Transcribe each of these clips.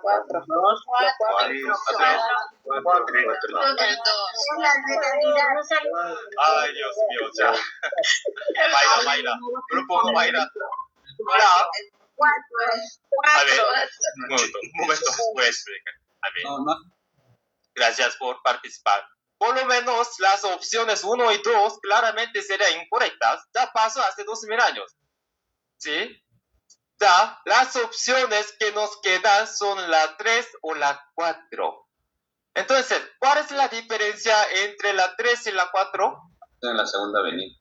Cuatro. El 2. Ay, Dios mío, ya. Baila. Grupo no baila. Hola. A ver, un momento, voy a explicar. A ver. Gracias por participar. Por lo menos las opciones 1 y 2 claramente serían incorrectas. Ya pasó hace 2000 años. ¿Sí? Ya, las opciones que nos quedan son la 3 o la 4. Entonces, ¿cuál es la diferencia entre la 3 y la 4? En la segunda avenida.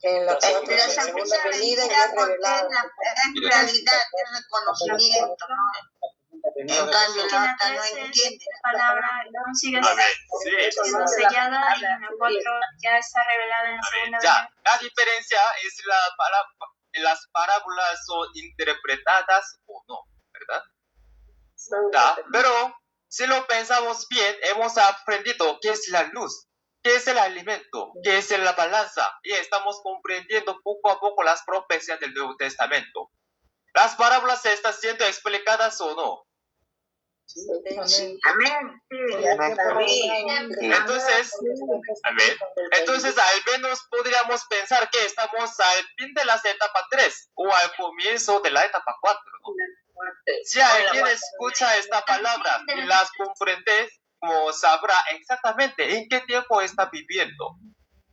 En la segunda avenida ya es revelado. En realidad es reconocimiento, ¿no? En cambio, la otra no entiende. La palabra no sigue A ver, sí. siendo sellada y en la 4 ya está revelada en la A ver, segunda ya, vez. la diferencia es las parábolas son interpretadas o no, ¿verdad? Ya, pero si lo pensamos bien, hemos aprendido qué es la luz, qué es el alimento, qué es la balanza, y estamos comprendiendo poco a poco las profecías del Nuevo Testamento. ¿Las parábolas están siendo explicadas o no? Amén. Entonces al menos podríamos pensar que estamos al fin de la etapa 3 o al comienzo de la etapa 4, ¿no? Si alguien escucha esta palabra y las comprende, como sabrá exactamente en qué tiempo está viviendo.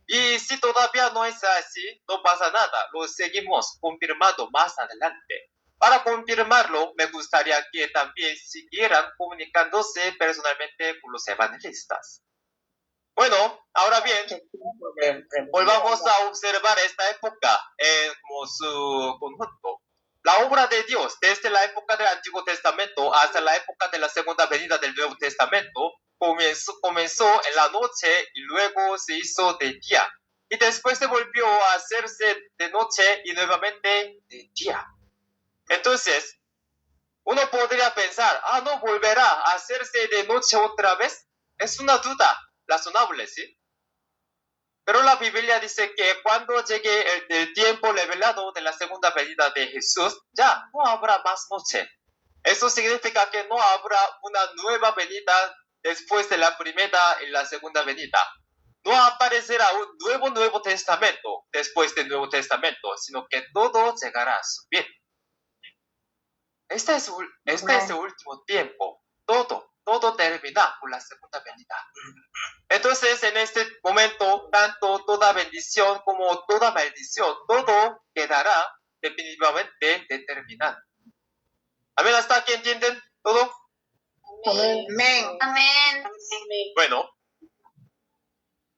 Y si todavía no es así, no pasa nada, lo seguimos confirmando más adelante. Para confirmarlo, me gustaría que también siguieran comunicándose personalmente con los evangelistas. Bueno, ahora bien, volvamos a observar esta época en su conjunto. La obra de Dios, desde la época del Antiguo Testamento hasta la época de la segunda venida del Nuevo Testamento, comenzó en la noche y luego se hizo de día. Y después se volvió a hacerse de noche y nuevamente de día. Entonces, uno podría pensar, ¿no volverá a hacerse de noche otra vez? Es una duda razonable, ¿sí? Pero la Biblia dice que cuando llegue el tiempo revelado de la segunda venida de Jesús, ya no habrá más noche. Eso significa que no habrá una nueva venida después de la primera y la segunda venida. No aparecerá un Nuevo Testamento después del Nuevo Testamento, sino que todo llegará a su fin. Este es el último tiempo. Todo termina con la segunda venida. Entonces, en este momento, tanto toda bendición como toda maldición, todo quedará definitivamente determinado. Amén, ¿hasta aquí entienden todo? Amén. Bueno,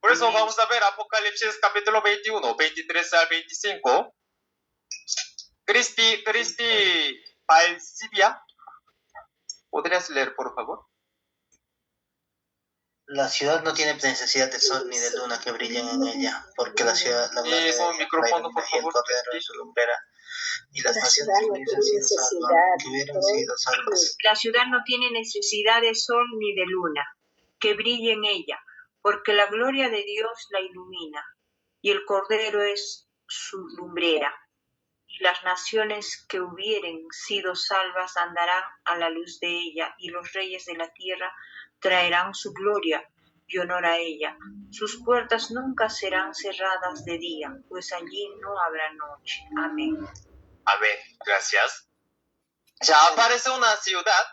por eso vamos a ver Apocalipsis capítulo 21, 23 al 25. Cristi Palsibia, ¿podrías leer, por favor? La ciudad no tiene necesidad de sol ni de luna que brillen en ella, porque la ciudad, la gloria de Dios, la ilumina, y el cordero es su lumbrera, y las naciones hubiesen sido salvas. La ciudad no tiene necesidad de sol ni de luna que brille en ella, porque la gloria de Dios la ilumina, y el cordero es su lumbrera. Y las naciones que hubieren sido salvas andarán a la luz de ella, y los reyes de la tierra traerán su gloria y honor a ella. Sus puertas nunca serán cerradas de día, pues allí no habrá noche. Amén. Amén, gracias. Ya aparece una ciudad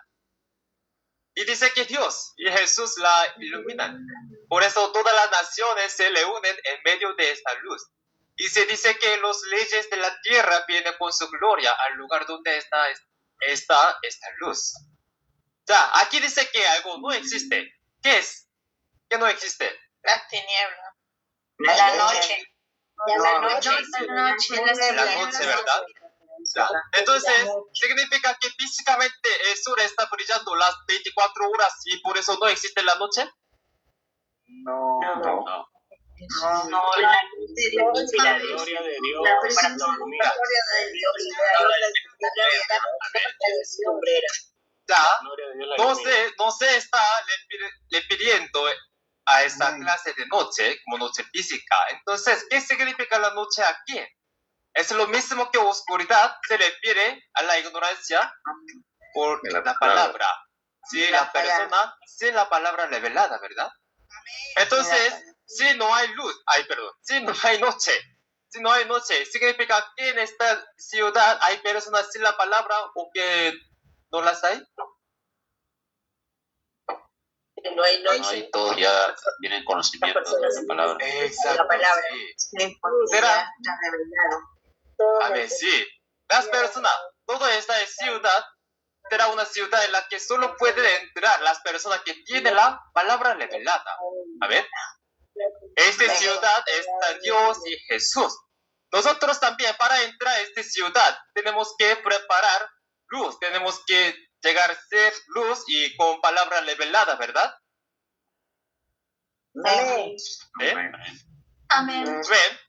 y dice que Dios y Jesús la iluminan. Por eso todas las naciones se le unen en medio de esta luz. Y se dice que los leyes de la tierra vienen con su gloria al lugar donde está esta luz. Ya, aquí dice que algo no existe. ¿Qué es? ¿Qué no existe? La tiniebla. La noche. La noche, ¿verdad? Ya. Entonces, ¿significa que físicamente el sol está brillando las 24 horas y por eso no existe la noche? No. La luz de Dios y la gloria de Dios. La presencia de la gloria de Dios y ya, no se está le pidiendo a esta clase de noche como noche física. Entonces, ¿qué significa la noche aquí? Es lo mismo que oscuridad se refiere a la ignorancia por la palabra. si la persona sin la palabra revelada, ¿verdad? Entonces, si no hay luz, si no hay noche, significa que en esta ciudad hay personas sin la palabra o que no las hay. No hay noche. Todos ya tienen conocimiento de la palabra. Exacto. Sí. ¿Será? A ver, sí. Las personas, toda esta ciudad será una ciudad en la que solo pueden entrar las personas que tienen la palabra revelada. A ver. Esta ciudad está Dios y Jesús. Nosotros también para entrar a esta ciudad tenemos que preparar luz, tenemos que llegar a ser luz y con palabra revelada, ¿verdad? Amén. Amén. ¿Ven?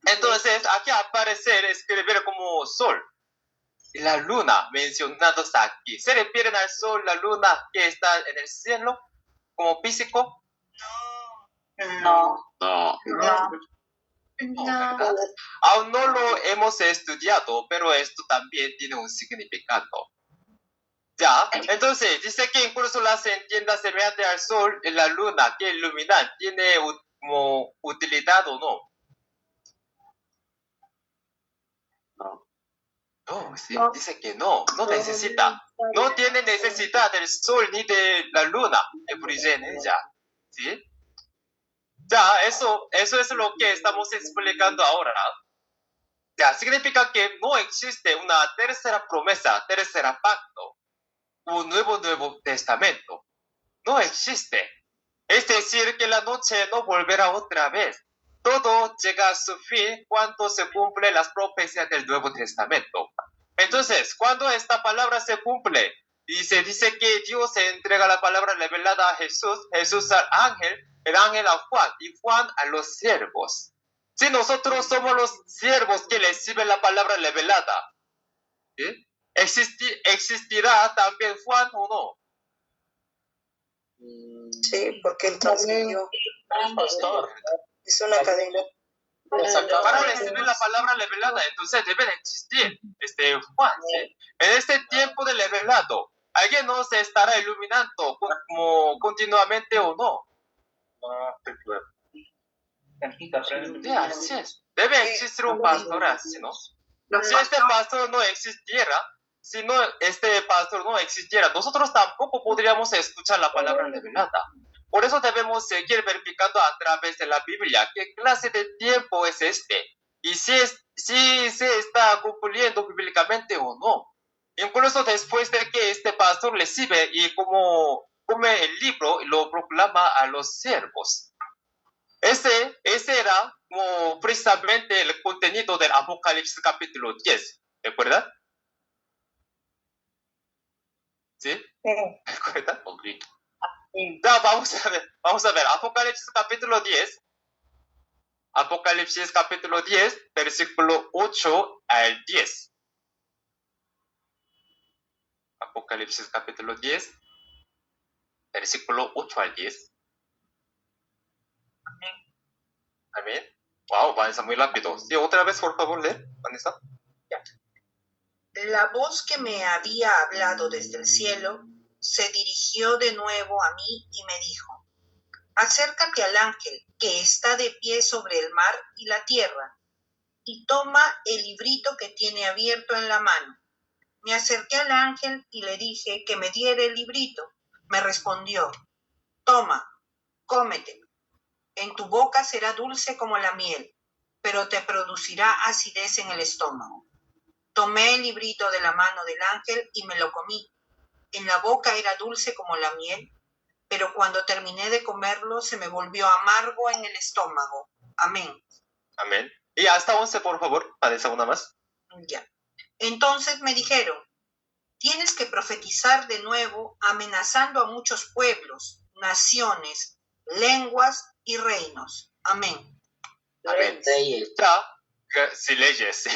Entonces aquí aparecer escribir como sol y la luna mencionados aquí. ¿Se refieren al sol, la luna que está en el cielo como físico? No. ¿Verdad? Aún no lo hemos estudiado, pero esto también tiene un significado. Ya, entonces dice que incluso las entiendas semejante al sol y la luna que iluminan, ¿tiene como utilidad o no? No, sí, dice que no necesita. No tiene necesidad del sol ni de la luna que brille en ella. ¿Sí? Ya, eso es lo que estamos explicando ahora. Ya, significa que no existe una tercera promesa, tercera pacto, un nuevo testamento. No existe. Es decir, que la noche no volverá otra vez. Todo llega a su fin cuando se cumplen las profecías del Nuevo Testamento. Entonces, cuando esta palabra se cumple y se dice que Dios se entrega la palabra revelada a Jesús, Jesús al ángel, el ángel a Juan y Juan a los siervos. Si nosotros somos los siervos que reciben la palabra revelada, ¿sí? ¿Existirá también Juan o no? Sí, porque él transmitió. Pastor. Es una cadena. Para recibir la palabra revelada, entonces debe de existir Juan. ¿Sí? En este tiempo de revelado, ¿alguien nos estará iluminando como continuamente o no? Sí, así es. Debe existir un pastor así, ¿no? Si este pastor no existiera, este pastor no existiera, nosotros tampoco podríamos escuchar la palabra revelada. Por eso debemos seguir verificando a través de la Biblia qué clase de tiempo es este y si se está cumpliendo bíblicamente o no. Incluso después de que este pastor recibe y como come el libro y lo proclama a los siervos. Ese era como precisamente el contenido del Apocalipsis capítulo 10. ¿De acuerdo? ¿Sí? ¿De acuerdo? Ya, vamos a ver, Apocalipsis capítulo 10. Apocalipsis capítulo 10, versículo 8 al 10. Apocalipsis capítulo 10, versículo 8 al 10. Amén. Wow, Vanessa, muy rápido. Sí, otra vez, por favor, lee, Vanessa. La voz que me había hablado desde el cielo se dirigió de nuevo a mí y me dijo: acércate al ángel que está de pie sobre el mar y la tierra, y toma el librito que tiene abierto en la mano. Me acerqué al ángel y le dije que me diera el librito. Me respondió: toma, cómetelo. En tu boca será dulce como la miel, pero te producirá acidez en el estómago. Tomé el librito de la mano del ángel y me lo comí. En la boca era dulce como la miel, pero cuando terminé de comerlo se me volvió amargo en el estómago. Amén. Amén. Y hasta 11, por favor, Vanessa, una más. Ya. Entonces me dijeron: tienes que profetizar de nuevo, amenazando a muchos pueblos, naciones, lenguas y reinos. Amén. Amén. Ya, si leyes.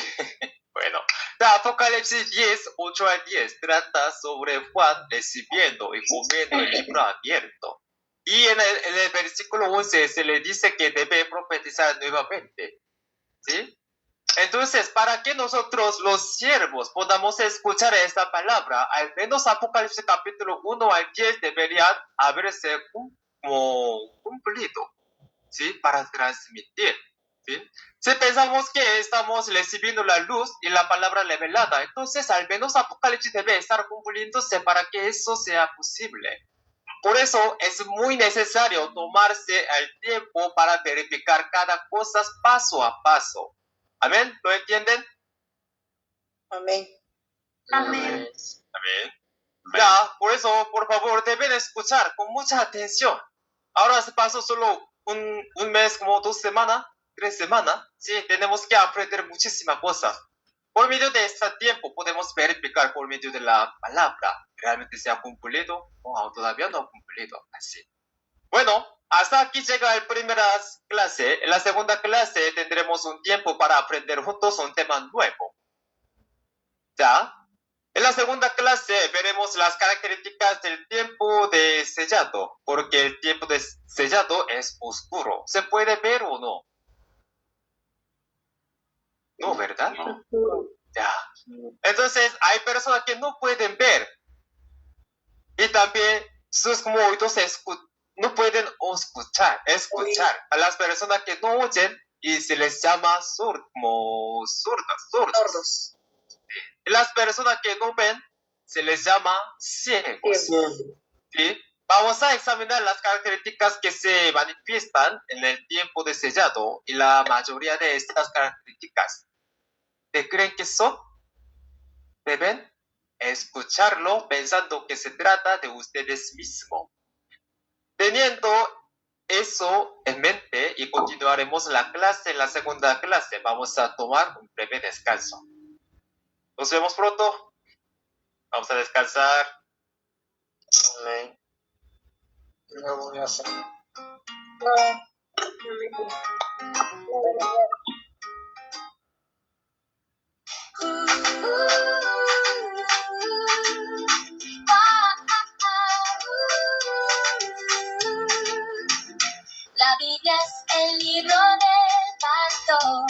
Bueno, Apocalipsis 10, 8 al 10 trata sobre Juan recibiendo y comiendo el libro abierto. Y en el versículo 11 se le dice que debe profetizar nuevamente. ¿Sí? Entonces, para que nosotros los siervos podamos escuchar esta palabra, al menos Apocalipsis capítulo 1 al 10 deberían haberse cumplido, ¿sí? Para transmitir, ¿sí? Si pensamos que estamos recibiendo la luz y la palabra revelada, entonces al menos Apocalipsis debe estar cumpliéndose para que eso sea posible. Por eso es muy necesario tomarse el tiempo para verificar cada cosa paso a paso. ¿Amén? ¿Lo entienden? Amén. Amén. Amén. Ya, por eso, por favor, deben escuchar con mucha atención. Ahora se pasó solo un mes, como 2 semanas, 3 semanas. Sí, tenemos que aprender muchísimas cosas. Por medio de este tiempo podemos verificar por medio de la palabra. ¿Realmente se ha cumplido o todavía no ha cumplido? Así. Bueno, hasta aquí llega la primera clase. En la segunda clase tendremos un tiempo para aprender juntos un tema nuevo. ¿Ya? En la segunda clase veremos las características del tiempo de sellado, porque el tiempo de sellado es oscuro. ¿Se puede ver o no? No, ¿verdad? No. Ya. Entonces, hay personas que no pueden ver. Y también sus oídos no pueden escuchar. A las personas que no oyen y se les llama sordos. Las personas que no ven se les llama ciegos. ¿Sí? Vamos a examinar las características que se manifiestan en el tiempo de sellado y la mayoría de estas características. ¿Qué creen que son? Deben escucharlo pensando que se trata de ustedes mismos. Teniendo eso en mente y continuaremos la segunda clase. Vamos a tomar un breve descanso. Nos vemos pronto. Vamos a descansar. Amén. No voy a hacer. La Biblia es el libro del pastor,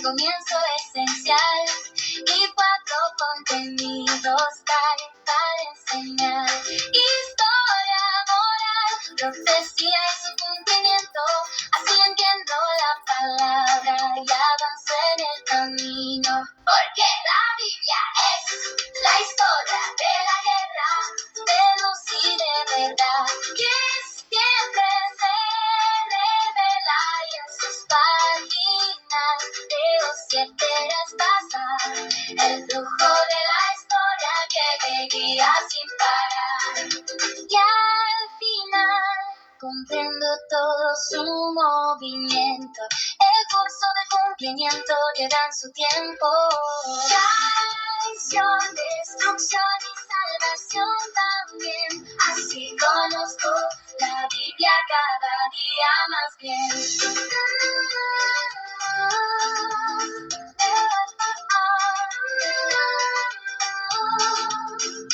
comienzo esencial y 4 contenidos para enseñar. Historia, moral, profecía y su cumplimiento, así entiendo la palabra y avanzo en el camino. Porque la Biblia es la historia de la guerra, de luz y de verdad, que siempre se revela y en sus páginas veo 7 pasar el flujo de la historia que me guía sin parar. Y al final comprendo todo su movimiento, el curso de cumplimiento llega en su tiempo. Traición, destrucción y salvación también, así conozco la Biblia cada día más bien.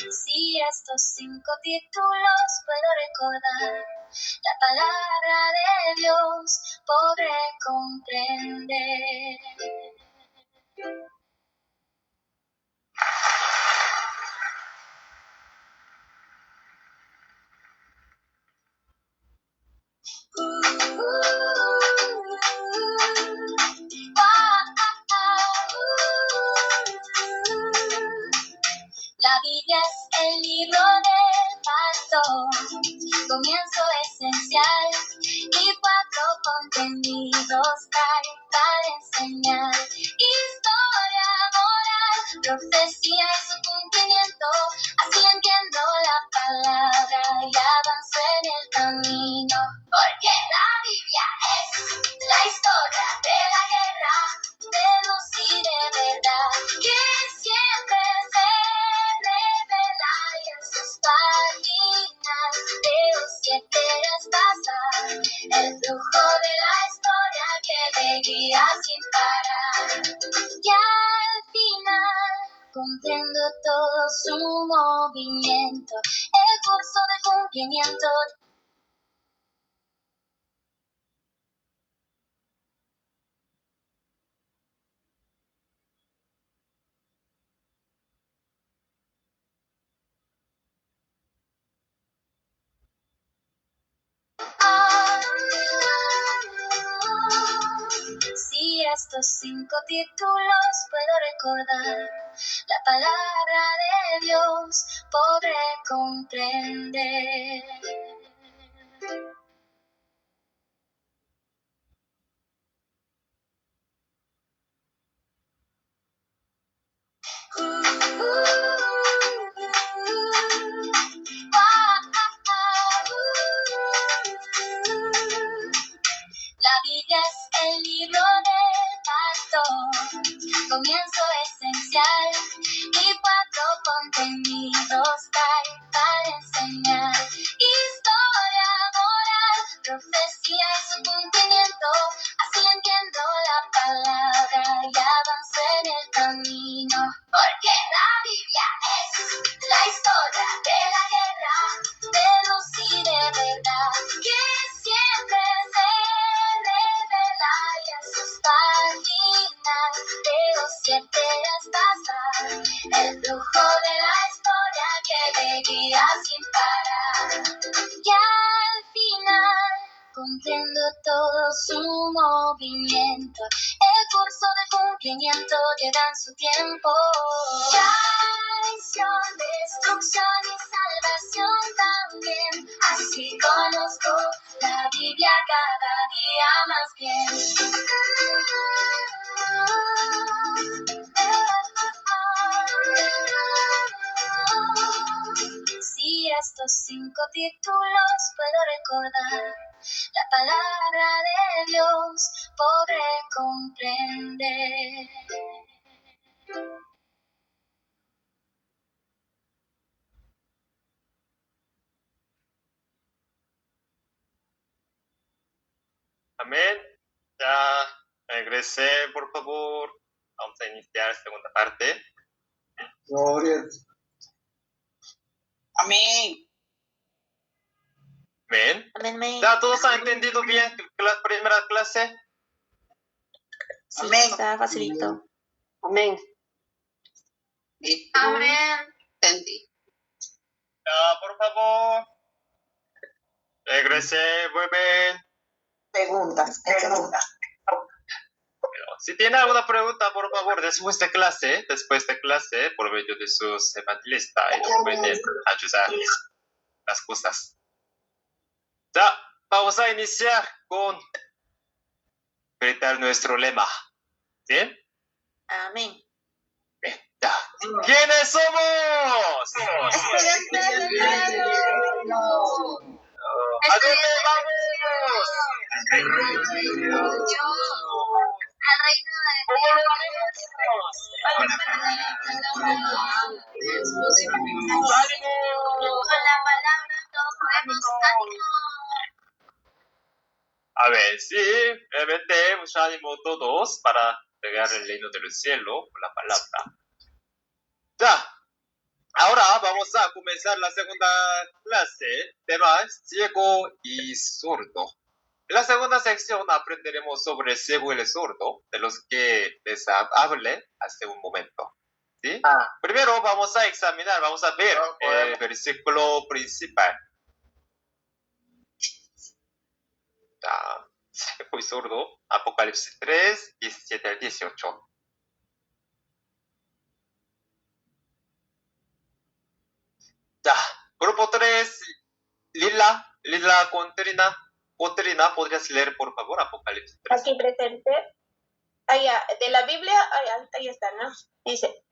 Si estos 5 títulos puedo recordar, la palabra de Dios podré comprender. La Biblia es el libro del pastor, comienzo esencial y 4 contenidos para enseñar. Historia, moral, profecía y su cumplimiento, así entiendo la palabra y avanzo en el camino. Porque la Biblia es la historia de la guerra, de luz y de verdad, que siempre se revela y en sus páginas veo 7 pasar el flujo de la historia que me guía sin parar. Y al final comprendo todo su movimiento, el curso de cumplimiento. estos 5 títulos puedo recordar, la palabra de Dios podré comprender. La Biblia es el libro del pastor, comienzo esencial y 4 contenidos para enseñar. Historia, moral, profecía y su cumplimiento, así entiendo la palabra y avanzo en el camino. Porque la Biblia es la historia de la guerra, de luz y de verdad, que siempre se revela y en sus páginas veo 7 pasar, el flujo de la historia que le guía sin parar. Y al final comprendo todo su movimiento, el curso de cumplimiento llega en su tiempo. Traición, destrucción y salvación también, así conozco la Biblia cada día más bien. Si estos 5 títulos puedo recordar, la palabra de Dios podré comprender. Amén. Ya regresé, por favor. Vamos a iniciar la segunda parte. Gloria. Amén. Amén. Amén. ¿Ya todos han entendido bien la primera clase? Sí, amén. Está facilito. Amén. Amén. Entendí. Ya, por favor. Regresé, vuelven. Preguntas. Si tiene alguna pregunta, por favor, después de clase, por medio de sus evangelistas, ellos pueden ayudar las cosas. Ya, vamos a iniciar con gritar nuestro lema. ¿Sí? Amén. Bien, ya. ¿Quiénes somos? ¿A dónde vamos? Al reino de Dios. Con la palabra no podemos A ver, sí, realmente mucho ánimo todos para llegar al reino del cielo con la palabra. Ya, ahora vamos a comenzar la segunda clase, tema ciego y sordo. En la segunda sección aprenderemos sobre el ciego y el sordo, de los que les hablé hace un momento. ¿Sí? Primero vamos a examinar, vamos a ver el versículo principal. Ciego y sordo, Apocalipsis 3, 17 al 18. Ya, grupo 3, Lila Cotrina, ¿podrías leer, por favor, Apocalipsis 3? Aquí presente. Allá, de la Biblia, ahí está, ¿no? Dice,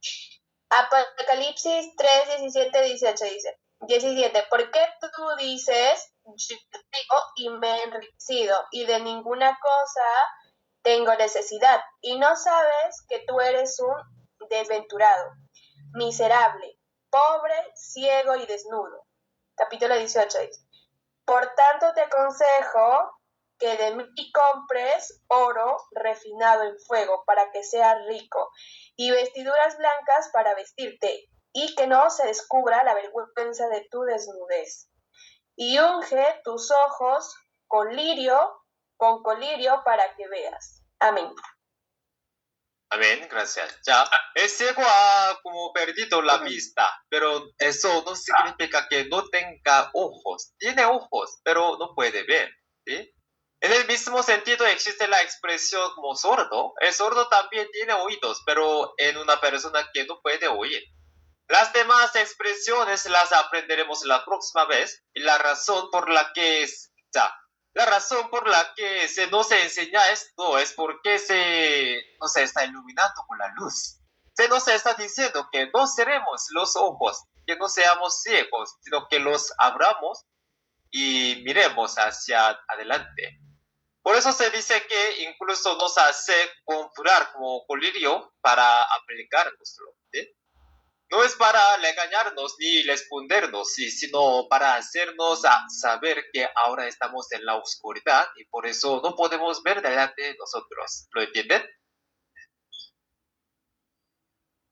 Apocalipsis 3, 17, 18, dice. 17, ¿por qué tú dices, yo digo y me he enriquecido, y de ninguna cosa tengo necesidad, y no sabes que tú eres un desventurado, miserable, pobre, ciego y desnudo? Capítulo 18 dice, por tanto te aconsejo que de mí compres oro refinado en fuego para que seas rico, y vestiduras blancas para vestirte, y que no se descubra la vergüenza de tu desnudez. Y unge tus ojos con colirio para que veas. Amén. Amén, gracias. Ya, el ciego ha como perdido la vista, pero eso no significa que no tenga ojos. Tiene ojos, pero no puede ver, ¿sí? En el mismo sentido existe la expresión como sordo. El sordo también tiene oídos, pero en una persona que no puede oír. Las demás expresiones las aprenderemos la próxima vez. Y la razón por la que se nos enseña esto es porque nos está iluminando con la luz. Se nos está diciendo que no cerremos los ojos, que no seamos ciegos, sino que los abramos y miremos hacia adelante. Por eso se dice que incluso nos hace conjurar como colirio para aplicárnoslo, ¿sí? No es para regañarnos ni respondernos, ¿sí? Sino para hacernos saber que ahora estamos en la oscuridad y por eso no podemos ver delante de nosotros. ¿Lo entienden?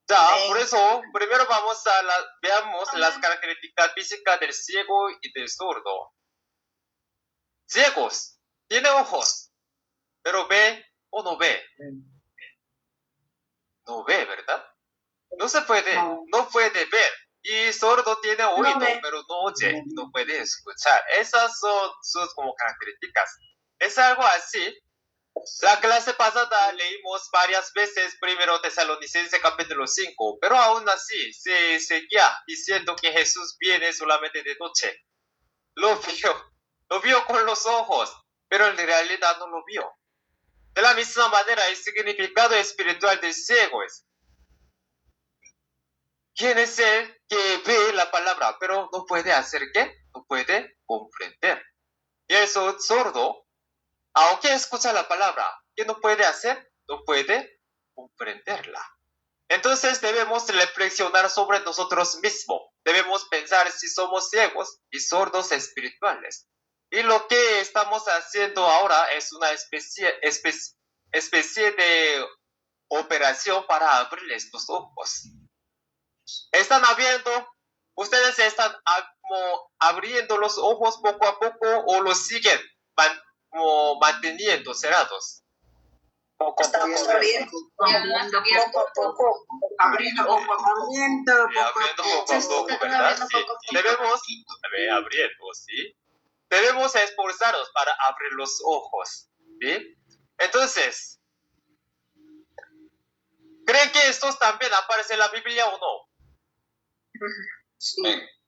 Ya, por eso, primero veamos las características físicas del ciego y del sordo. Ciegos, tiene ojos, pero ve o no ve. No ve, ¿verdad? No se puede, no puede ver. Y sordo tiene oído, pero no oye, no puede escuchar. Esas son sus como características. Es algo así. La clase pasada leímos varias veces 1 Tesalonicenses capítulo 5, pero aún así se seguía diciendo que Jesús viene solamente de noche. Lo vio con los ojos, pero en realidad no lo vio. De la misma manera, el significado espiritual del ciego es: ¿quién es él que ve la palabra, pero no puede hacer qué? No puede comprender. Y el sordo, aunque escucha la palabra, ¿qué no puede hacer? No puede comprenderla. Entonces debemos reflexionar sobre nosotros mismos. Debemos pensar si somos ciegos y sordos espirituales. Y lo que estamos haciendo ahora es una especie de operación para abrirles los ojos. Están ustedes están como abriendo los ojos poco a poco o los siguen como manteniendo cerrados. Estamos abriendo poco a poco. Abriendo poco a poco, ¿verdad? Sí. Debemos abriendo, ¿sí? Debemos esforzarnos para abrir los ojos, ¿sí? Entonces, ¿creen que estos también aparecen en la Biblia o no? Sí.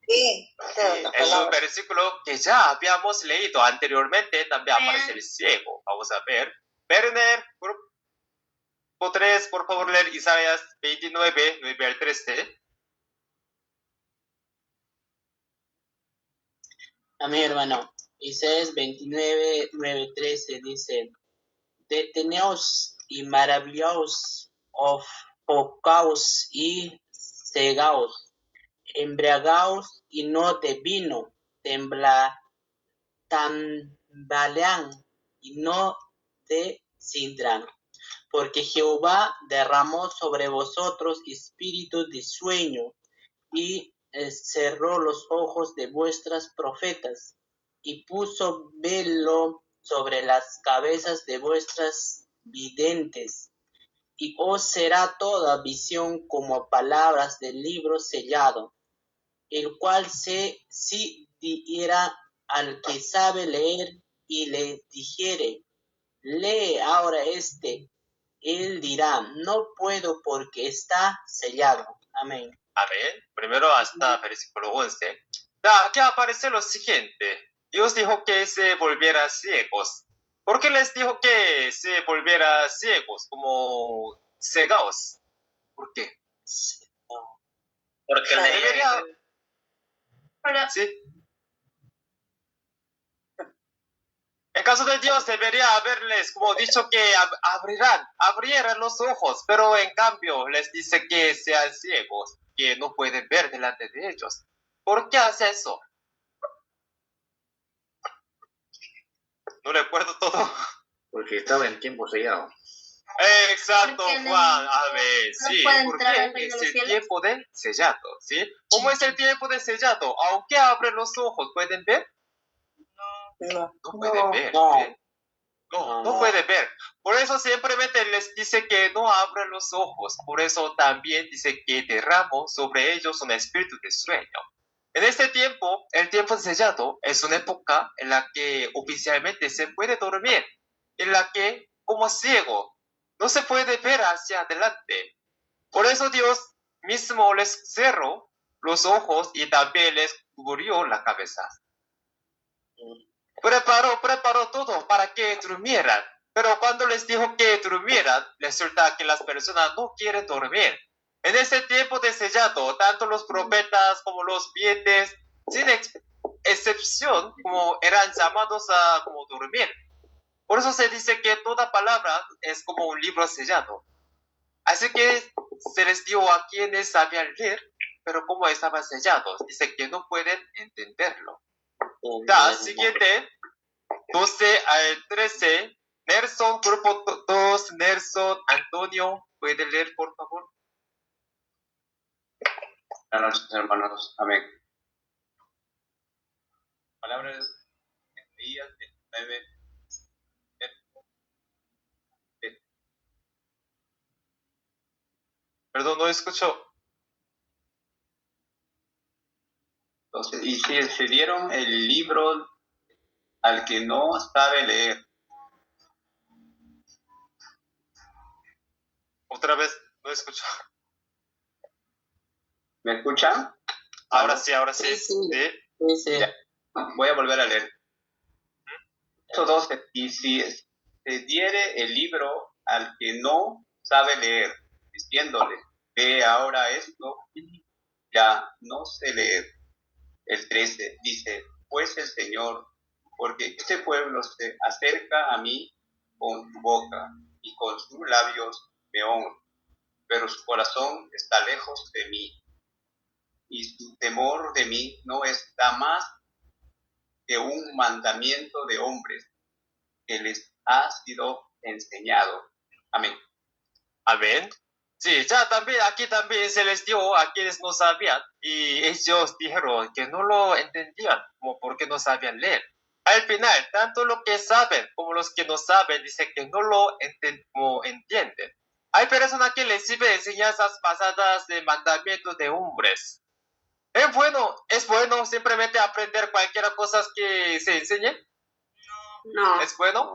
Es un versículo que ya habíamos leído anteriormente, también aparece el ciego. Vamos a ver. Werner, grupo 3, por favor, leer Isaías 29, 9 al 13. A mi hermano, Isaías 29, 9, 13 dice: Deteneos y maravillaos, focaos y cegaos, embriagaos y no de vino, tambalean y no de sidra, porque Jehová derramó sobre vosotros espíritu de sueño y cerró los ojos de vuestras profetas y puso velo sobre las cabezas de vuestras videntes. Y os será toda visión como palabras del libro sellado, el cual si diera al que sabe leer y le dijere: lee ahora él dirá: no puedo porque está sellado. Amén. Amén. Primero hasta versículo 11. Aquí aparece lo siguiente. Dios dijo que se volviera ciegos. ¿Por qué les dijo que se volviera ciegos, como cegados? ¿Por qué? Porque debería... ¿Sí? En caso de Dios debería haberles como dicho que abrieran los ojos, pero en cambio les dice que sean ciegos, que no pueden ver delante de ellos. ¿Por qué hace eso? No recuerdo todo. Porque estaba en tiempo sellado. Exacto, Juan. A ver, sí. Porque es el tiempo de sellado, ¿sí? ¿Cómo es el tiempo de sellado? Aunque abren los ojos, ¿pueden ver? No pueden ver. No pueden ver. Por eso simplemente les dice que no abran los ojos. Por eso también dice que derramo sobre ellos un espíritu de sueño. En este tiempo, el tiempo sellado es una época en la que oficialmente se puede dormir, en la que, como ciego, no se puede ver hacia adelante. Por eso Dios mismo les cerró los ojos y también les cubrió la cabeza. Preparó todo para que durmieran. Pero cuando les dijo que durmieran, resulta que las personas no quieren dormir. En ese tiempo de sellado, tanto los profetas como los videntes, sin excepción, como eran llamados a como dormir. Por eso se dice que toda palabra es como un libro sellado. Así que se les dio a quienes sabían leer, pero como estaban sellados, dice que no pueden entenderlo. Ya, siguiente, 12 al 13, Nelson, grupo 2, Nelson, Antonio, ¿puede leer, por favor? Buenas noches, hermanos. Amén. Palabras de Isaías 19. Perdón, no escucho. Entonces, y se dieron el libro al que no sabe leer. Otra vez, no escucho. ¿Me escuchan? Ahora sí. Sí. Ya. Voy a volver a leer. Verso 12. Y si se diere el libro al que no sabe leer, diciéndole, ve ahora esto, ya no sé leer. El 13 dice, pues el Señor, porque este pueblo se acerca a mí con su boca y con sus labios me honra, pero su corazón está lejos de mí y su temor de mí no está más que un mandamiento de hombres que les ha sido enseñado. Amén. Amén. Sí, ya también, aquí también se les dio a quienes no sabían y ellos dijeron que no lo entendían, como porque no sabían leer. Al final, tanto los que saben como los que no saben dicen que no lo entienden. Hay personas que reciben enseñanzas basadas de mandamientos de hombres. ¿Es bueno simplemente aprender cualquier cosa que se enseñe? No. ¿Es bueno?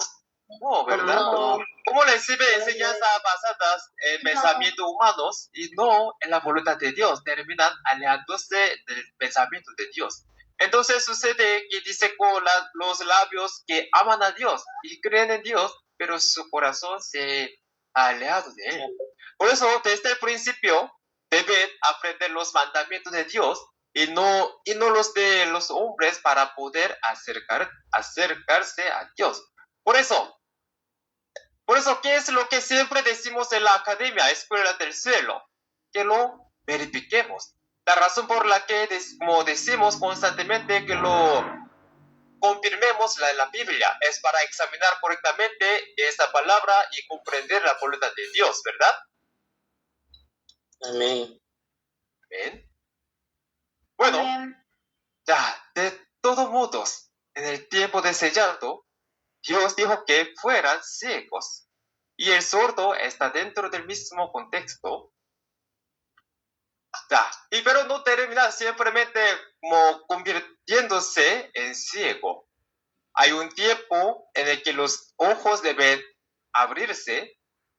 No, ¿verdad? No. ¿Cómo recibe enseñanzas basadas en pensamientos humanos y no en la voluntad de Dios? Terminan alejándose del pensamiento de Dios. Entonces sucede que dice con los labios que aman a Dios y creen en Dios, pero su corazón se ha alejado de Él. Por eso, desde el principio, deben aprender los mandamientos de Dios y no los de los hombres para poder acercarse a Dios. Por eso, ¿qué es lo que siempre decimos en la academia, escuela del cielo? Que lo verifiquemos. La razón por la que decimos constantemente que lo confirmemos la Biblia es para examinar correctamente esta palabra y comprender la voluntad de Dios, ¿verdad? Amén. Amén. Bueno, ya, de todos modos, en el tiempo de sellado, Dios dijo que fueran ciegos. Y el sordo está dentro del mismo contexto. Ya, pero no termina simplemente como convirtiéndose en ciego. Hay un tiempo en el que los ojos deben abrirse.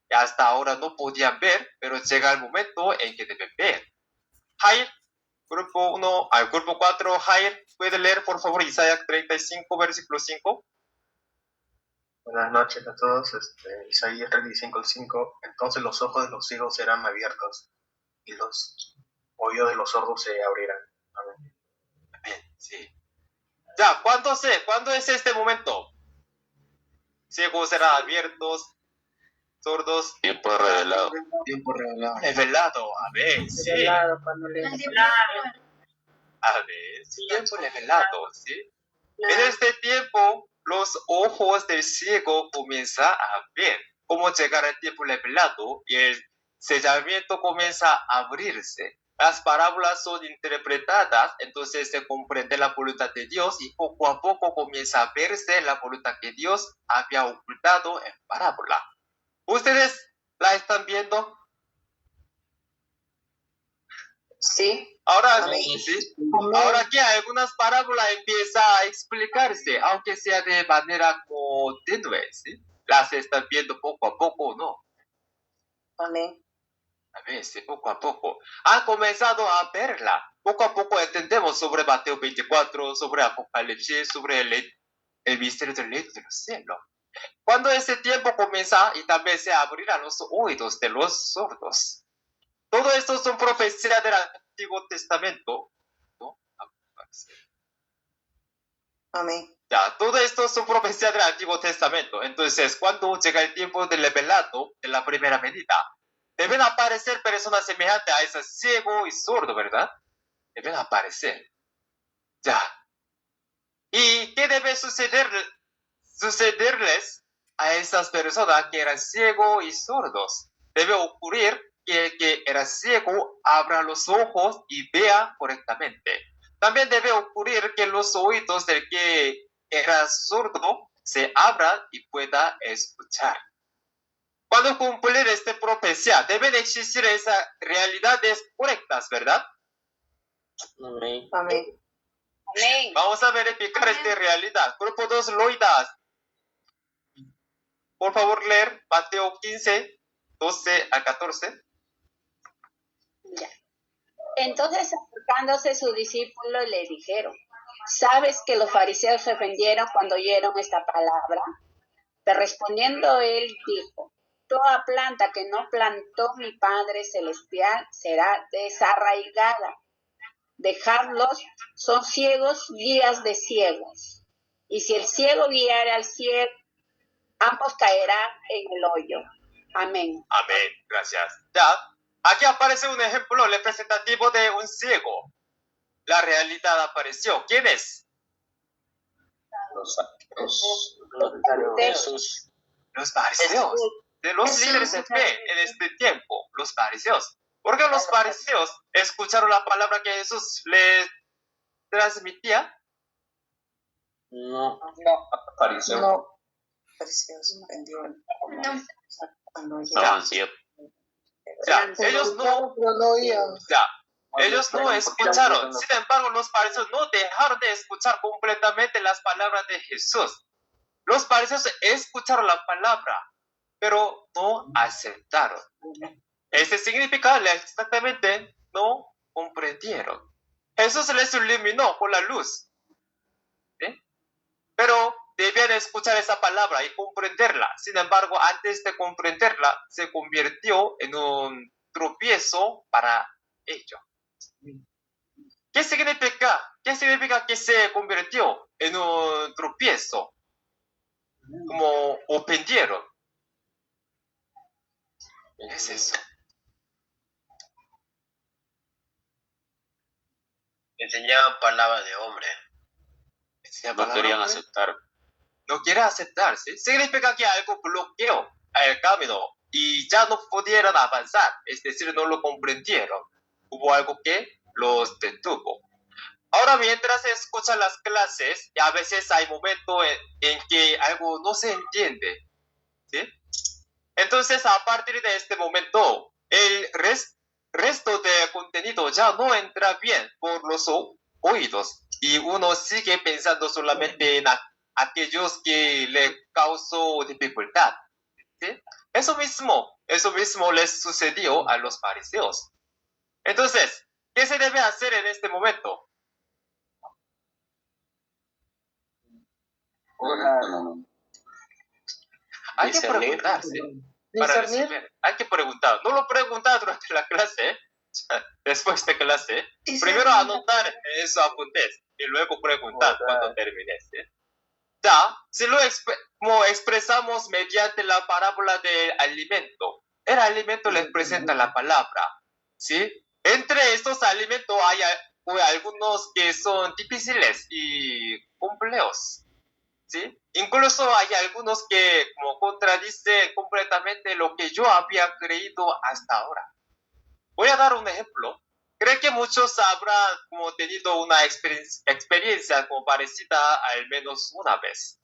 Y hasta ahora no podían ver, pero llega el momento en que deben ver. Jair, grupo 4, Jair, ¿puede leer por favor Isaías 35, versículo 5? Buenas noches a todos. Isaías 35:5. Entonces los ojos de los ciegos serán abiertos y los oídos de los sordos se abrirán. Amén. Amén, sí. Ya, ¿cuándo es este momento? Ciegos serán abiertos, sordos. Tiempo revelado. Revelado, amén, sí. Revelado, cuando le Amén, sí, tiempo revelado, sí. En este tiempo, los ojos del ciego comienzan a ver cómo llegará el tiempo revelado y el sellamiento comienza a abrirse. Las parábolas son interpretadas, entonces se comprende la voluntad de Dios y poco a poco comienza a verse la voluntad que Dios había ocultado en parábola. ¿Ustedes la están viendo? Sí. Ahora, Amén. ¿sí? Ahora aquí algunas parábolas empiezan a explicarse, aunque sea de manera como tenue, ¿sí? Las están viendo poco a poco, ¿no? Amén. A veces, poco a poco. Han comenzado a verla. Poco a poco entendemos sobre Mateo 24, sobre Apocalipsis, sobre el misterio del reino de los cielos. Cuando ese tiempo comienza y también se abrirán los oídos de los sordos. Todo esto son profecías del Antiguo Testamento, ¿no? Amén. Ya, todo esto son profecías del Antiguo Testamento. Entonces, cuando llega el tiempo del revelado, de la primera venida, deben aparecer personas semejantes a ese ciego y sordo, ¿verdad? Deben aparecer. Ya. ¿Y qué debe sucederles a esas personas que eran ciegos y sordos? Debe ocurrir que el que era ciego abra los ojos y vea correctamente. También debe ocurrir que los oídos del que era sordo se abran y pueda escuchar. Cuando cumplir esta profecía, deben existir esas realidades correctas, ¿verdad? Amén. Amén. Amén. Vamos a verificar esta realidad. Grupo 2, Loidas. Por favor, leer Mateo 15, 12 a 14. Ya. Entonces, acercándose sus discípulos, le dijeron: ¿Sabes que los fariseos se ofendieron cuando oyeron esta palabra? Pero respondiendo él dijo: Toda planta que no plantó mi Padre Celestial será desarraigada. Dejadlos, son ciegos, guías de ciegos. Y si el ciego guiara al ciego, ambos caerán en el hoyo. Amén. Amén. Gracias. Ya. Aquí aparece un ejemplo representativo de un ciego. La realidad apareció. ¿Quién es? Los Jesús. Los fariseos. De los líderes de fe en este tiempo. Los fariseos. Porque los fariseos escucharon la palabra que Jesús les transmitía. No. Fariseo. No. Fariseos ofendieron. Cuando Estaban ciegos. Ya, ellos no, pero no oían. ya, ellos no escucharon. Sin embargo, los fariseos no dejaron de escuchar completamente las palabras de Jesús. Los fariseos escucharon la palabra, pero no aceptaron. Este significa exactamente no comprendieron. Jesús les iluminó con la luz, ¿sí? Pero debían escuchar esa palabra y comprenderla. Sin embargo, antes de comprenderla, se convirtió en un tropiezo para ellos. ¿Qué significa? ¿Qué significa que se convirtió en un tropiezo? Como ofendieron. ¿Qué es eso? Enseñaban palabras de hombre. No querían aceptar. No quiere aceptar, ¿sí? Significa que algo bloqueó el camino y ya no pudieron avanzar, es decir, no lo comprendieron. Hubo algo que los detuvo. Ahora, mientras escuchan las clases, a veces hay momentos en que algo no se entiende, ¿sí? Entonces, a partir de este momento, el resto del contenido ya no entra bien por los oídos y uno sigue pensando solamente en aquellos que le causó dificultad, ¿sí? Eso mismo les sucedió a los fariseos. Entonces, ¿qué se debe hacer en este momento? Hay que preguntarse. Para recibir. Hay que preguntar. No lo preguntar durante la clase, después de clase. Primero anotar esos apuntes y luego preguntar cuando termines. Ya, si lo como expresamos mediante la parábola del alimento, el alimento les presenta la palabra, ¿sí? Entre estos alimentos hay algunos que son difíciles y complejos, ¿sí? Incluso hay algunos que como contradicen completamente lo que yo había creído hasta ahora. Voy a dar un ejemplo. Creo que muchos habrán como tenido una experiencia como parecida al menos una vez.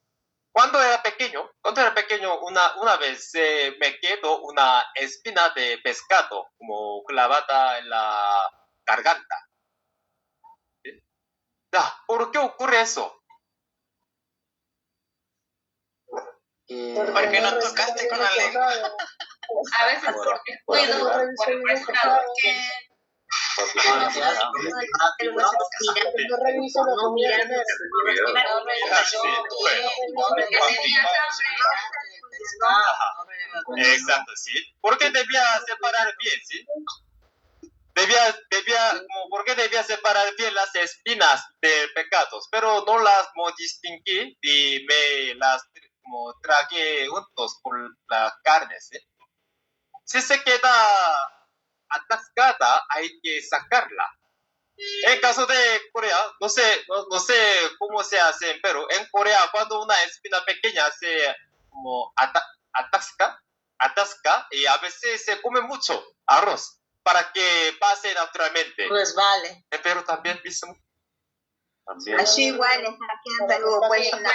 Cuando era pequeño, una vez me quedó una espina de pescado como clavada en la garganta. ¿Sí? Ya, ¿por qué ocurre eso? Porque no tocaste con la lengua. A veces porque puedo, por el pescado que... Exacto, sí. Porque debía separar bien, ¿sí? Porque debía separar bien las espinas de pecados, pero no las distinguí y me las tragué juntos con la carne, ¿sí? Si se queda atascada, hay que sacarla. En caso de Corea, no sé cómo se hace, pero en Corea cuando una espina pequeña se atasca y a veces se come mucho arroz para que pase naturalmente. Pues vale. En Perú también mismo. También. Así igual es aquí en Perú, pues en la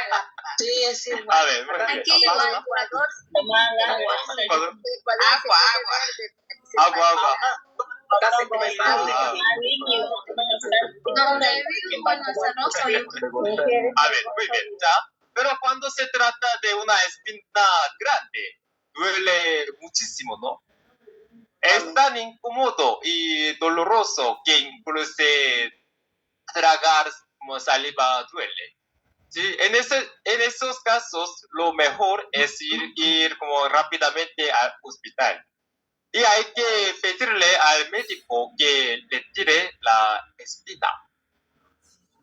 Sí, es igual. A ver, muy bien. aquí igual Agua. Ecuador, Agua. Donde vivo, bueno, es arroz, oye. A ver, muy bien, ya. Pero cuando se trata de una espina grande, duele muchísimo, ¿no? Es tan incómodo y doloroso que incluso tragar como saliva duele. Sí, en esos casos lo mejor es ir como rápidamente al hospital. Y hay que pedirle al médico que le tire la espina.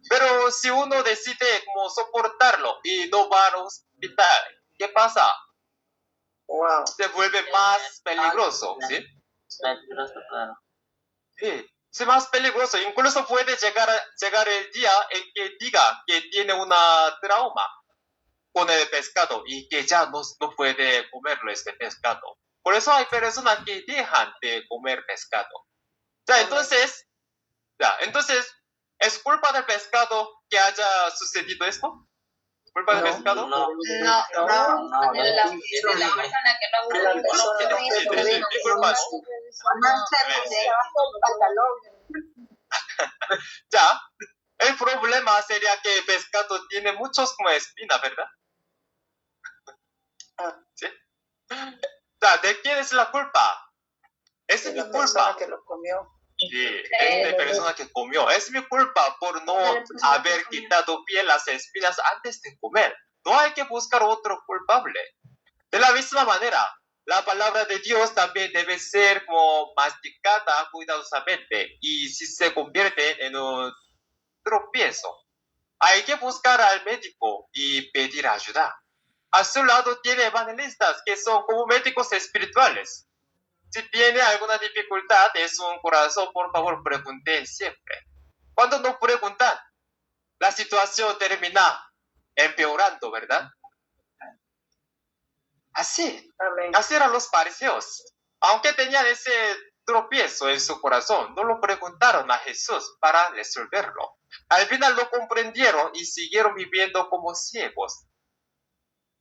Pero si uno decide como soportarlo y no va al hospital, ¿qué pasa? Wow. Se vuelve más peligroso, ¿sí? Sí, es más peligroso. Incluso puede llegar el día en que diga que tiene una trauma con el pescado y que ya no puede comerlo este pescado. Por eso hay personas que dejan de comer pescado. Entonces, ¿es culpa del pescado que haya sucedido esto? ¿Es culpa del pescado? No. De la persona que no Mi culpa, Ya, el problema sería que el pescado tiene muchos como espina, ¿verdad? ¿Sí? ¿De quién es la culpa? Es mi culpa. Que lo comió. Sí, es de persona que comió. Es mi culpa por no haber quitado bien las espinas antes de comer. No hay que buscar otro culpable. De la misma manera, la palabra de Dios también debe ser como masticada cuidadosamente. Y si se convierte en un tropiezo, hay que buscar al médico y pedir ayuda. A su lado tiene evangelistas que son como médicos espirituales. Si tiene alguna dificultad en su corazón, por favor, pregunten siempre. Cuando no preguntan, la situación termina empeorando, ¿verdad? Así eran los fariseos. Aunque tenían ese tropiezo en su corazón, no lo preguntaron a Jesús para resolverlo. Al final lo comprendieron y siguieron viviendo como ciegos.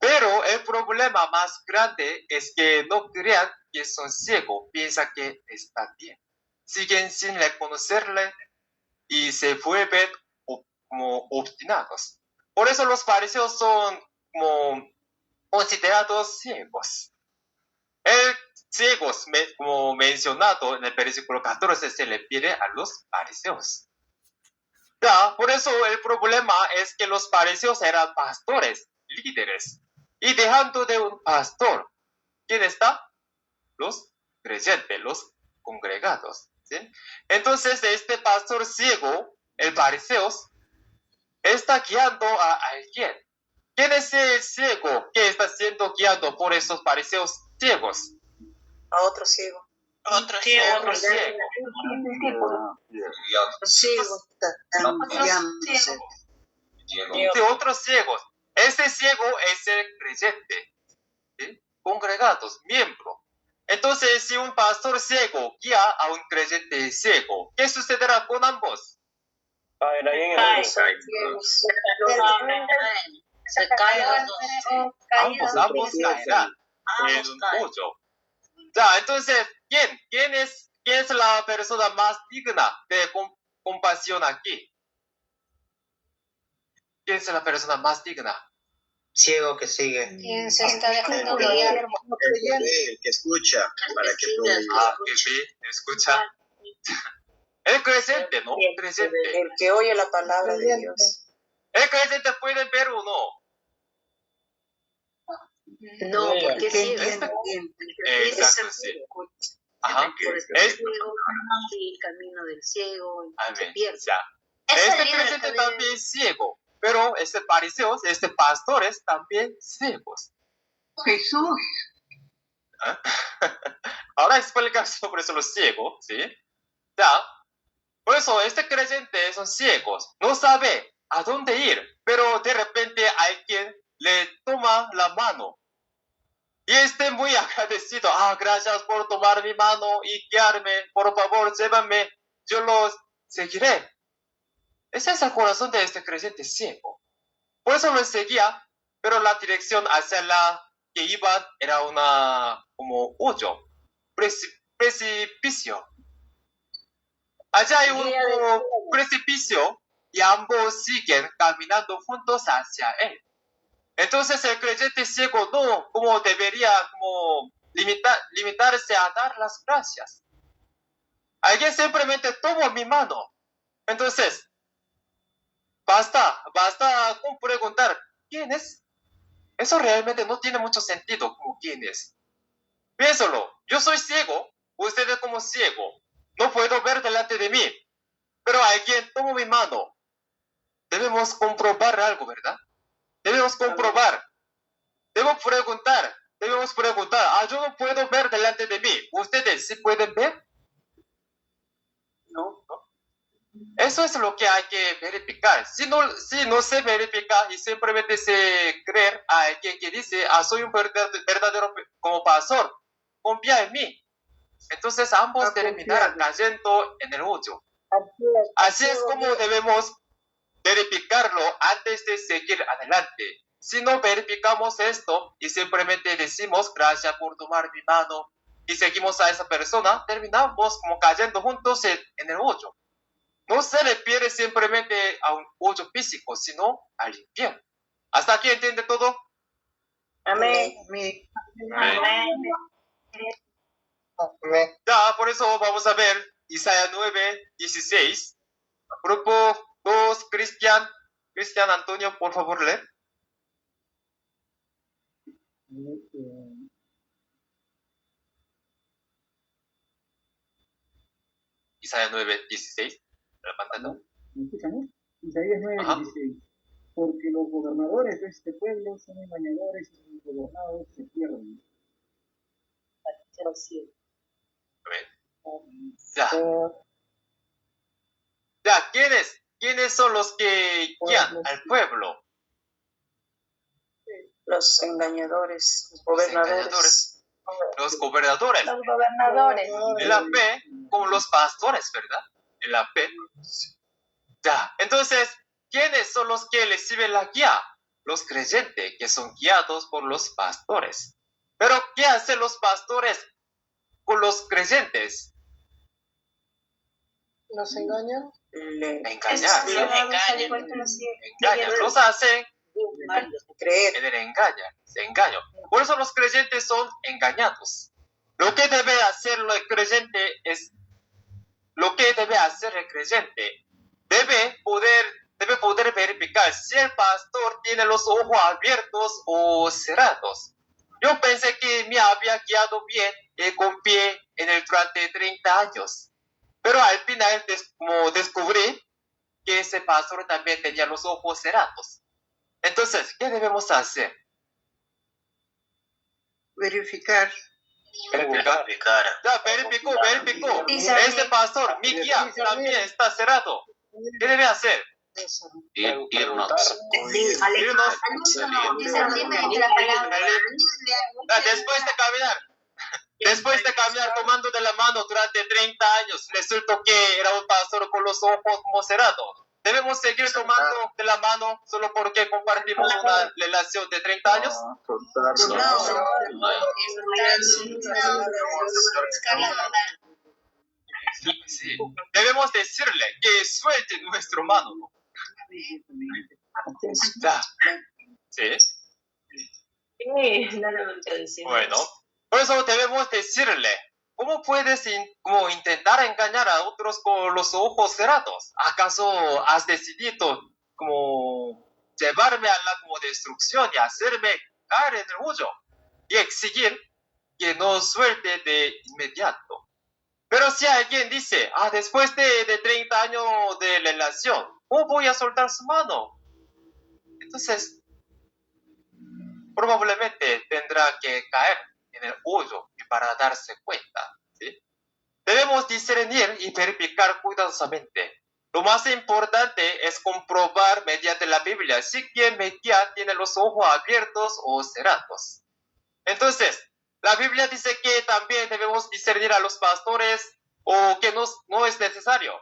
Pero el problema más grande es que no crean que son ciegos, piensan que está bien. Siguen sin reconocerle y se vuelven como obstinados. Por eso los fariseos son como considerados ciegos. Ciegos, como mencionado en el versículo 14, se le pide a los fariseos. Por eso el problema es que los fariseos eran pastores, líderes. Y dejando de un pastor, ¿quién está? Los creyentes, los congregados. ¿Sí? Entonces, este pastor ciego, el fariseo, está guiando a alguien. ¿Quién es el ciego que está siendo guiado por esos fariseos ciegos? A otro ciego. Otro ciego. Otros ciegos. Ese ciego es el creyente, ¿sí? Congregados, miembro. Entonces, si un pastor ciego guía a un creyente ciego, ¿qué sucederá con ambos? Ambos caerán en un hoyo. Entonces, ¿quién es ¿quién es la persona más digna de compasión aquí? ¿Quién es la persona más digna? Ciego que sigue. ¿Quién se está dejando guiar? El que escucha, para que tú que ve, escucha. El creyente, ¿no? Creyente. El que oye la palabra de Dios. El creyente puede ver o no. No, porque es ciego. Exacto, sí. Ajá. Es el camino del ciego. Amén. Pierde. Ya. Este creyente también es ciego, pero fariseos, pastores también ciegos. Jesús. Ahora explicar sobre eso los ciegos, ¿sí? Ya. Por eso, creyente son ciegos, no sabe a dónde ir, pero de repente alguien le toma la mano. Y muy agradecido. Gracias por tomar mi mano y guiarme. Por favor, llévame. Yo los seguiré. Ese es el corazón de este creyente ciego. Por eso lo seguía, pero la dirección hacia la que iban era como hoyo, precipicio. Allá hay un precipicio y ambos siguen caminando juntos hacia él. Entonces el creyente ciego como debería limitarse a dar las gracias. Alguien simplemente tomó mi mano. Entonces, basta con preguntar ¿quién es? Eso realmente no tiene mucho sentido como quién es. Piénsalo, yo soy ciego, usted es como ciego. No puedo ver delante de mí, pero alguien tomó mi mano. Debemos comprobar algo, ¿verdad? Debemos comprobar. Debemos preguntar. Yo no puedo ver delante de mí. ¿Ustedes sí pueden ver? No. Eso es lo que hay que verificar. Si no se verifica y simplemente se creer a alguien que dice, soy un verdadero como pastor, confía en mí. Entonces ambos terminarán cayendo en el hoyo. Así es como debemos verificarlo antes de seguir adelante. Si no verificamos esto y simplemente decimos gracias por tomar mi mano y seguimos a esa persona, terminamos como cayendo juntos en el hoyo. No se refiere simplemente a un hoyo físico, sino al infierno. ¿Hasta aquí entiende todo? Amén. Ya, por eso vamos a ver Isaías 9:16. Grupo 2, Cristian Antonio, por favor, lee. Isaías 9:16. ¿La pantalla? ¿Me escuchan? Isaías 9:16. Porque los gobernadores de este pueblo son engañadores y sus gobernados se pierden. Ya, ¿quiénes son los que guían al pueblo? Los engañadores, los gobernadores. Los gobernadores. Los gobernadores. En la fe, como los pastores, ¿verdad? En la fe. Ya, entonces, ¿quiénes son los que reciben la guía? Los creyentes, que son guiados por los pastores. Pero, ¿qué hacen los pastores con los creyentes? ¿Los engañan? Engañan. Los hacen creer en el engaño. Por eso los creyentes son engañados. Lo que debe hacer el creyente debe poder verificar si el pastor tiene los ojos abiertos o cerrados. Yo pensé que me había guiado bien y confié en él durante 30 años. Pero al final descubrí que ese pastor también tenía los ojos cerrados. Entonces, ¿qué debemos hacer? Verificar. Ya, verificó. Este pastor, mi guía, también está cerrado. ¿Qué debe hacer? Irnos. Después de caminar tomando de la mano durante 30 años, resultó que era un pastor con los ojos como cerrados. ¿Debemos seguir tomando de la mano solo porque compartimos una relación de 30 años? Sí. Debemos decirle que suelte nuestra mano, ¿no? ¿Sí? Sí, no lo entendí. Bueno, por eso debemos decirle, ¿cómo puedes como intentar engañar a otros con los ojos cerrados? ¿Acaso has decidido como llevarme a la como destrucción y hacerme caer en el hoyo y exigir que no suelte de inmediato? Pero si alguien dice, después de 30 años de relación, ¿cómo voy a soltar su mano? Entonces, probablemente tendrá que caer en el hoyo para darse cuenta, ¿sí? Debemos discernir y verificar cuidadosamente. Lo más importante es comprobar mediante la Biblia si quien me guía tiene los ojos abiertos o cerrados. Entonces, la Biblia dice que también debemos discernir a los pastores o que no es necesario.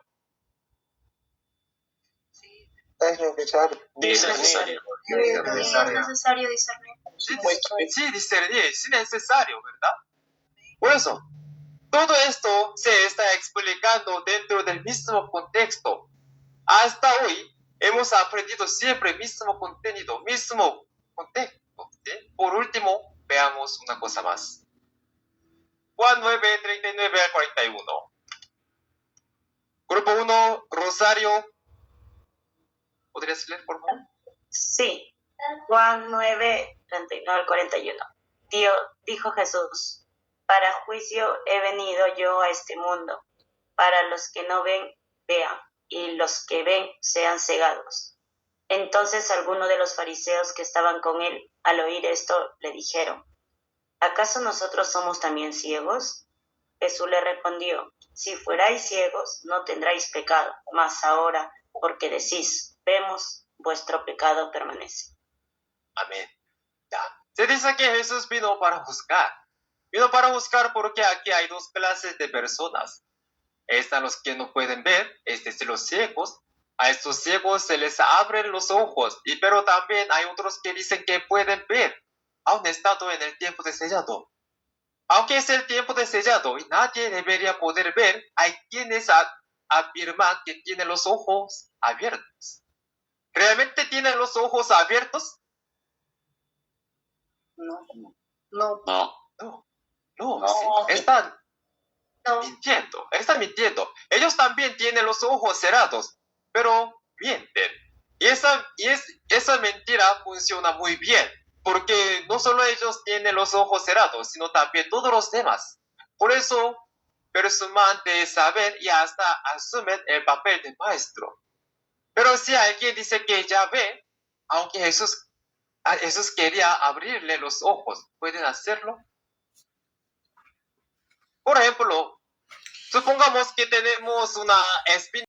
Es necesario. Discernir. Es necesario discernir. Sí, discernir, es necesario, ¿verdad? Por eso, todo esto se está explicando dentro del mismo contexto. Hasta hoy hemos aprendido siempre el mismo contenido, mismo contexto, ¿sí? Por último, veamos una cosa más. Juan 9, 39 al 41. Grupo 1, Rosario. ¿Podrías leer, por favor? Sí. Juan 9, 39 al 41. Dijo Jesús, para juicio he venido yo a este mundo, para los que no ven, vean, y los que ven sean cegados. Entonces algunos de los fariseos que estaban con él, al oír esto, le dijeron, ¿acaso nosotros somos también ciegos? Jesús le respondió, si fuerais ciegos, no tendráis pecado, mas ahora, porque decís, vemos, vuestro pecado permanece. Amén. Ya. Se dice que Jesús vino para juzgar. Vino para juzgar porque aquí hay dos clases de personas. Están los que no pueden ver, es decir, los ciegos. A estos ciegos se les abren los ojos, pero también hay otros que dicen que pueden ver, aún estando en el tiempo de sellado. Aunque es el tiempo de sellado y nadie debería poder ver, hay quienes afirman que tienen los ojos abiertos. ¿Realmente tienen los ojos abiertos? No. Sí, están mintiendo. Ellos también tienen los ojos cerrados, pero mienten. Y esa mentira funciona muy bien, porque no solo ellos tienen los ojos cerrados, sino también todos los demás. Por eso, presuman de saber y hasta asumen el papel de maestro. Pero si alguien dice que ya ve, aunque Jesús quería abrirle los ojos, ¿pueden hacerlo? Por ejemplo, supongamos que tenemos una espina